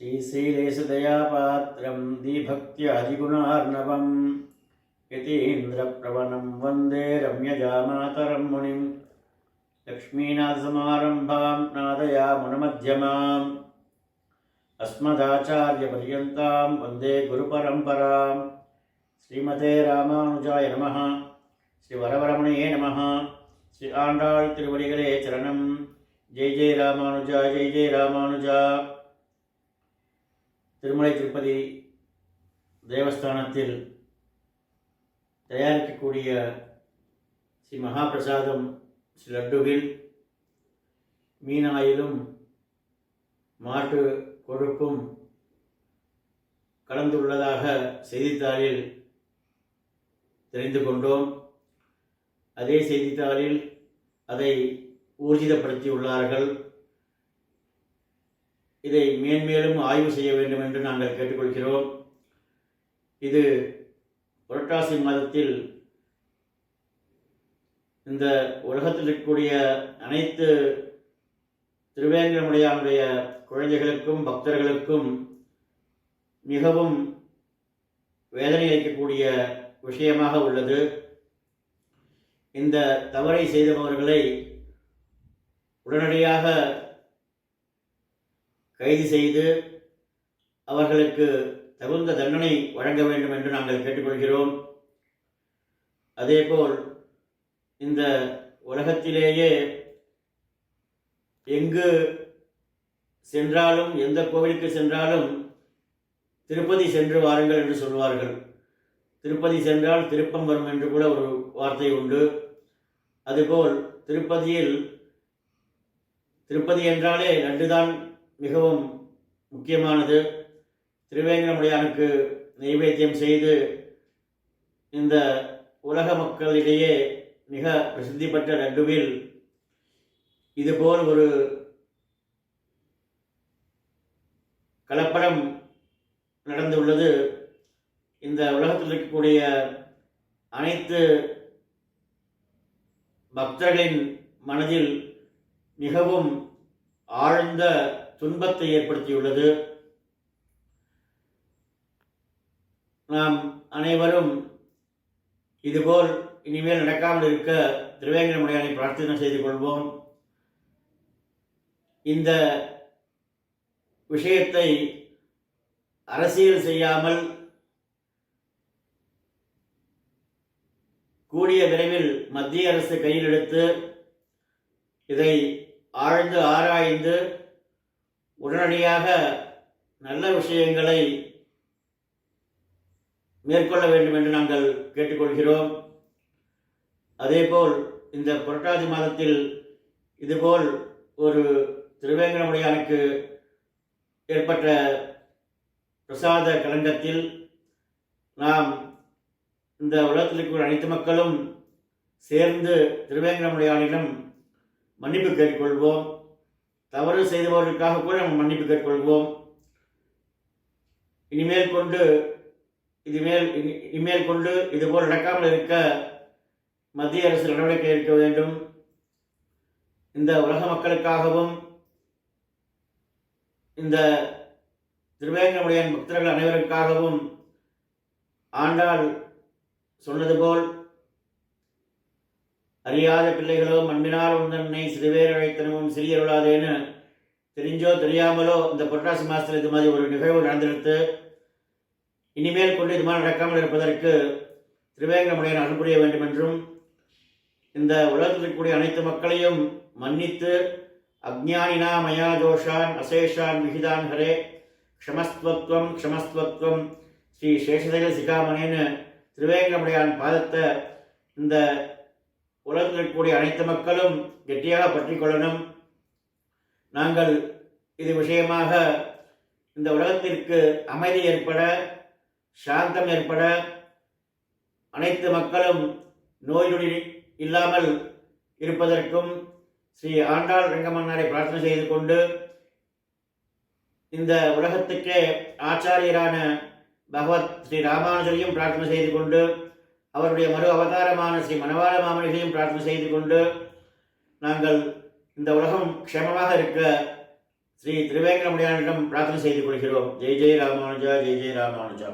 श्रीशैलेशदयापात्रं दीभक्त्यादिगुणार्णवं यतीन्द्रप्रवणं वन्दे रम्यजामातरं मुनिं लक्ष्मीनाथसमारम्भां नादयामुनमध्यमाम् अस्मदाचार्यपर्यन्तां वन्दे गुरुपरम्परां श्रीमते रामानुजाय नमः। श्रीवरवरमणये नमः। श्री आण्डाळ் திருவடிகளே சரணம். ஜெய் ஜெய் ராமானுஜா, ஜெய் ஜெய் ராமானுஜா. திருமலை திருப்பதி தேவஸ்தானத்தில் தயாரிக்கக்கூடிய ஸ்ரீ மகாபிரசாதம் ஸ்ரீ லட்டுவில் மீனாயிலும் மாட்டு கொழுப்பும் கலந்துள்ளதாக செய்தித்தாளில் தெரிந்து கொண்டோம். அதே செய்தித்தாளில் அதை ஊர்ஜிதப்படுத்தியுள்ளார்கள். இதை மேன்மேலும் ஆய்வு செய்ய வேண்டும் என்று நாங்கள் கேட்டுக்கொள்கிறோம். இது புரட்டாசி மாதத்தில் இந்த உலகத்தில் இருக்கக்கூடிய அனைத்து திருவேங்கடமுடையானுடைய குழந்தைகளுக்கும் பக்தர்களுக்கும் மிகவும் வேதனை அளிக்கக்கூடிய விஷயமாக உள்ளது. இந்த தவறை செய்தவர்களை உடனடியாக கைது செய்து அவர்களுக்கு தகுந்த தண்டனை வழங்க வேண்டும் என்று நாங்கள் கேட்டுக்கொள்கிறோம். அதேபோல் இந்த உலகத்திலேயே எங்கு சென்றாலும் எந்த கோவிலுக்கு சென்றாலும் திருப்பதி சென்று வாருங்கள் என்று சொல்வார்கள். திருப்பதி சென்றால் திருப்பம் வரும் என்று கூட ஒரு வார்த்தை உண்டு. அதுபோல் திருப்பதி என்றாலே லட்டுதான் மிகவும் முக்கியமானது. திருவேங்கடமுடையானுக்கு நைவேத்தியம் செய்து இந்த உலக மக்களிடையே மிக பிரசித்தி பெற்ற லட்டுவில் இதுபோல் ஒரு கலப்படம் நடந்துள்ளது. இந்த உலகத்தில் இருக்கக்கூடிய அனைத்து பக்தர்களின் மனதில் மிகவும் ஆழ்ந்த துன்பத்தை ஏற்படுத்தியுள்ளது. நாம் அனைவரும் இதுபோல் இனிமேல் நடக்காமல் இருக்க திருவேங்கடமுடையானை பிரார்த்தனை செய்து கொள்வோம். இந்த விஷயத்தை அரசியல் செய்யாமல் கூடிய விரைவில் மத்திய அரசு கையில் எடுத்து இதை ஆழ்ந்து ஆராய்ந்து உடனடியாக நல்ல விஷயங்களை மேற்கொள்ள வேண்டும் என்று நாங்கள் கேட்டுக்கொள்கிறோம். அதேபோல் இந்த புரட்டாசி மாதத்தில் இதுபோல் ஒரு திருவேங்கடமுடையானுக்கு ஏற்பட்ட பிரசாத களங்கத்தில் நாம் இந்த உலகத்தில் இருக்கிற அனைத்து மக்களும் சேர்ந்து திருவேங்கடமுடையானிடம் மன்னிப்பு கேட்டுக்கொள்வோம். தவறு செய்தவர்களுக்காக கூட நம்ம மன்னிப்பு கேட்டுக்கொள்வோம். இனிமேல் கொண்டு இதுபோல் நடக்காமல் இருக்க மத்திய அரசு நடவடிக்கை எடுக்க வேண்டும். இந்த உலக மக்களுக்காகவும் இந்த திருவேங்கடமுடையான் பக்தர்கள் அனைவருக்காகவும் ஆண்டாள் சொன்னது போல் அறியாத பிள்ளைகளோ மண்பினால் உந்தன்னை சிறுவேர் அழைத்தனமும் சிறியருளாதேன்னு தெரிஞ்சோ தெரியாமலோ இந்த புரட்டாசி மாதத்தில் இது மாதிரி ஒரு நிகழ்வு நடந்தெடுத்து இனிமேல் கொண்டு இது மாதிரி நடக்காமல் இருப்பதற்கு திருவேங்கடமுடையான் அருள் புரிய வேண்டும் என்றும் இந்த உலகத்தில் இருக்கக்கூடிய அனைத்து மக்களையும் மன்னித்து அஜ்ஞானினா மயா தோஷான் அசேஷான் விகிதான் ஹரே க்ஷமஸ்துவத்வம் க்ஷமஸ்துவத்வம் ஸ்ரீ சேஷசைல சிகாமணின்னு திருவேங்கடமுடையான் பாதத்தை இந்த உலகத்தில் இருக்கக்கூடிய அனைத்து மக்களும் கெட்டியாக பற்றி கொள்ளணும். நாங்கள் இது விஷயமாக இந்த உலகத்திற்கு அமைதி ஏற்பட சாந்தம் ஏற்பட அனைத்து மக்களும் நோய் நொடி இல்லாமல் இருப்பதற்கும் ஸ்ரீ ஆண்டாள் ரங்கமன்னாரை பிரார்த்தனை செய்து கொண்டு இந்த உலகத்துக்கே ஆச்சாரியரான பகவத் ஸ்ரீ ராமானுஜரையும் பிரார்த்தனை செய்து கொண்டு அவருடைய மறு அவதாரமான ஸ்ரீ மணவாள மாமனிகளையும் பிரார்த்தனை செய்து கொண்டு நாங்கள் இந்த உலகம் க்ஷேமமாக இருக்க ஸ்ரீ திருவேங்கடமுடியானிடம் பிரார்த்தனை செய்து கொள்கிறோம். ஜெய் ஜெய் ராமானுஜா, ஜெய் ஜெய் ராமானுஜா.